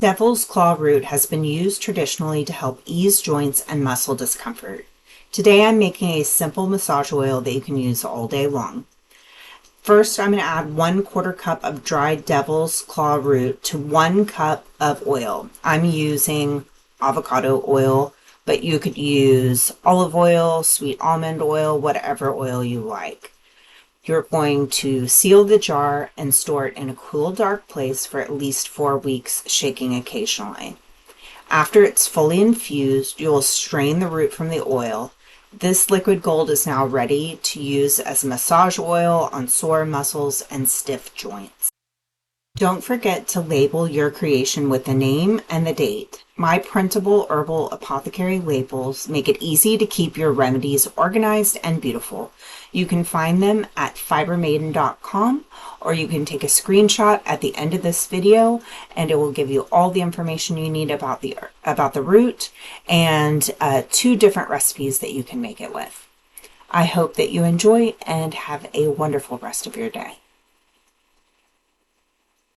Devil's claw root has been used traditionally to help ease joints and muscle discomfort. Today I'm making a simple massage oil that you can use all day long. First, I'm going to add 1/4 cup of dried devil's claw root to 1 cup of oil. I'm using avocado oil, but you could use olive oil, sweet almond oil, whatever oil you like. You're going to seal the jar and store it in a cool, dark place for at least 4 weeks, shaking occasionally. After it's fully infused, you'll strain the root from the oil. This liquid gold is now ready to use as massage oil on sore muscles and stiff joints. Don't forget to label your creation with the name and the date. My printable herbal apothecary labels make it easy to keep your remedies organized and beautiful. You can find them at FiberMaiden.com, or you can take a screenshot at the end of this video and it will give you all the information you need about the root and 2 different recipes that you can make it with. I hope that you enjoy and have a wonderful rest of your day.